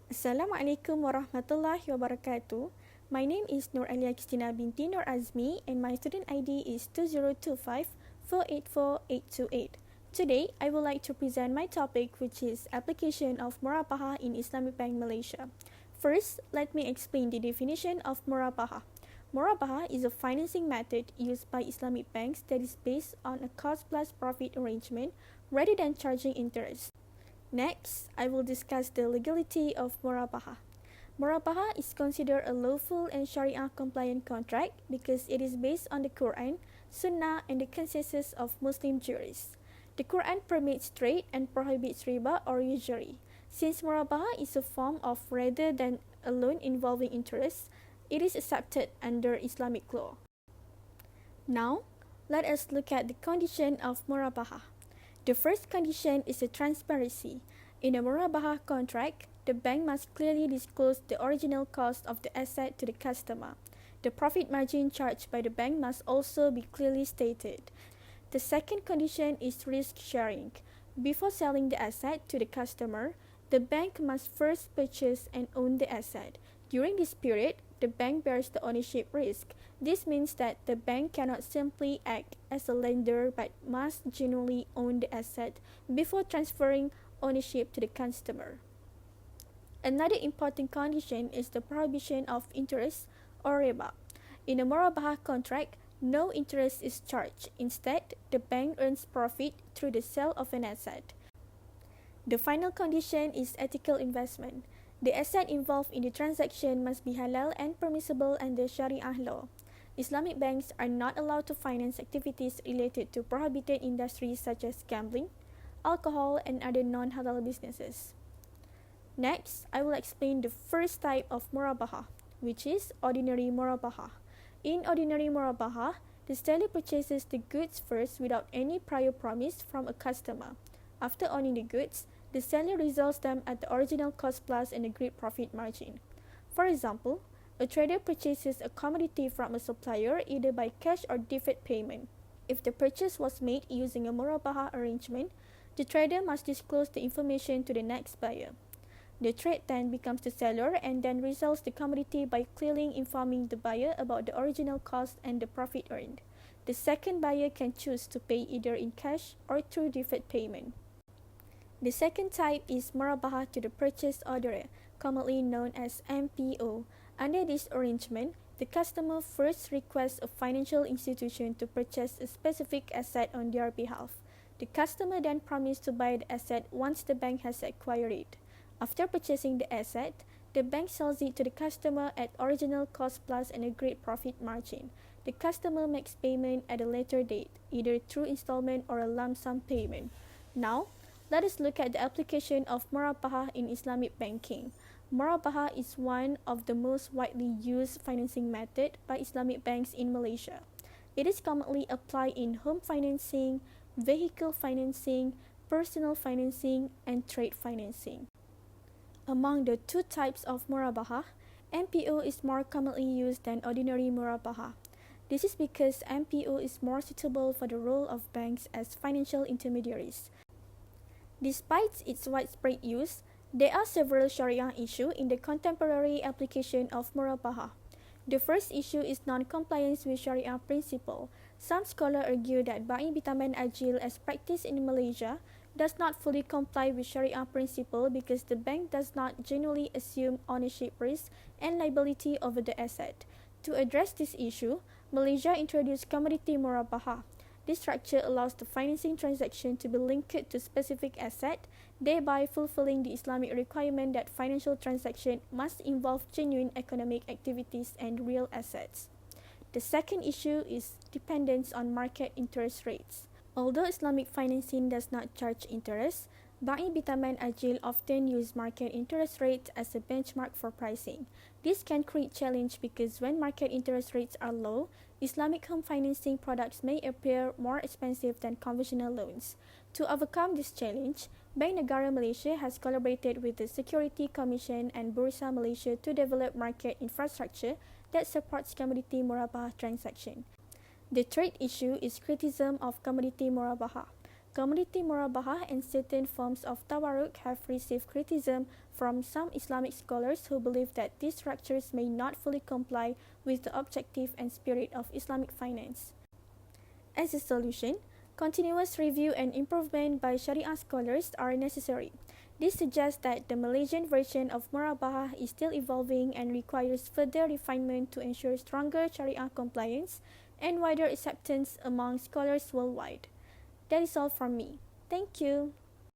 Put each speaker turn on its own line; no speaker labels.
Assalamualaikum warahmatullahi wabarakatuh. My name is Nur Alia Kristina binti Nur Azmi and my student ID is 2025484828. Today, I would like to present my topic, which is application of Murabahah in Islamic Bank Malaysia. First, let me explain the definition of Murabahah. Murabahah is a financing method used by Islamic banks that is based on a cost plus profit arrangement rather than charging interest. Next, I will discuss the legality of Murabahah. Murabahah is considered a lawful and Sharia-compliant contract because it is based on the Quran, Sunnah, and the consensus of Muslim jurists. The Quran permits trade and prohibits riba or usury. Since Murabahah is a form of rather than a loan involving interest, it is accepted under Islamic law. Now, let us look at the condition of Murabahah. The first condition is the transparency. In a Murabahah contract, the bank must clearly disclose the original cost of the asset to the customer. The profit margin charged by the bank must also be clearly stated. The second condition is risk sharing. Before selling the asset to the customer, the bank must first purchase and own the asset. During this period, the bank bears the ownership risk. This means that the bank cannot simply act as a lender but must genuinely own the asset before transferring ownership to the customer. Another important condition is the prohibition of interest or riba. In a Murabahah contract, no interest is charged. Instead, the bank earns profit through the sale of an asset. The final condition is ethical investment. The asset involved in the transaction must be halal and permissible under Sharia law. Islamic banks are not allowed to finance activities related to prohibited industries such as gambling, alcohol, and other non-halal businesses. Next, I will explain the first type of Murabahah, which is ordinary Murabahah. In ordinary Murabahah, the seller purchases the goods first without any prior promise from a customer. After owning the goods, the seller resells them at the original cost plus an agreed profit margin. For example, a trader purchases a commodity from a supplier either by cash or deferred payment. If the purchase was made using a Murabahah arrangement, the trader must disclose the information to the next buyer. The trade then becomes the seller and then resells the commodity by clearly informing the buyer about the original cost and the profit earned. The second buyer can choose to pay either in cash or through deferred payment. The second type is Murabahah to the purchase order, commonly known as MPO. Under this arrangement, the customer first requests a financial institution to purchase a specific asset on their behalf. The customer then promises to buy the asset once the bank has acquired it. After purchasing the asset, the bank sells it to the customer at original cost plus an agreed profit margin. The customer makes payment at a later date, either through installment or a lump sum payment. Now, let us look at the application of Murabahah in Islamic banking. Murabahah is one of the most widely used financing methods by Islamic banks in Malaysia. It is commonly applied in home financing, vehicle financing, personal financing, and trade financing. Among the two types of Murabahah, MPO is more commonly used than ordinary Murabahah. This is because MPO is more suitable for the role of banks as financial intermediaries. Despite its widespread use, there are several Sharia issues in the contemporary application of Murabahah. The first issue is non-compliance with Sharia principle. Some scholars argue that buying bitaman ajil as practiced in Malaysia does not fully comply with Sharia principle because the bank does not genuinely assume ownership risk and liability over the asset. To address this issue, Malaysia introduced commodity Murabahah. This structure allows the financing transaction to be linked to specific asset, thereby fulfilling the Islamic requirement that financial transaction must involve genuine economic activities and real assets. The second issue is dependence on market interest rates. Although Islamic financing does not charge interest, bank bitaman ajil often use market interest rates as a benchmark for pricing. This can create challenge because when market interest rates are low, Islamic home financing products may appear more expensive than conventional loans. To overcome this challenge, Bank Negara Malaysia has collaborated with the Security Commission and Bursa Malaysia to develop market infrastructure that supports commodity Murabahah transaction. The third issue is criticism of commodity Murabahah. commodity Murabahah and certain forms of tawarruk have received criticism from some Islamic scholars who believe that these structures may not fully comply with the objective and spirit of Islamic finance. As a solution, continuous review and improvement by Sharia scholars are necessary. This suggests that the Malaysian version of Murabahah is still evolving and requires further refinement to ensure stronger Sharia compliance and wider acceptance among scholars worldwide. That is all from me. Thank you.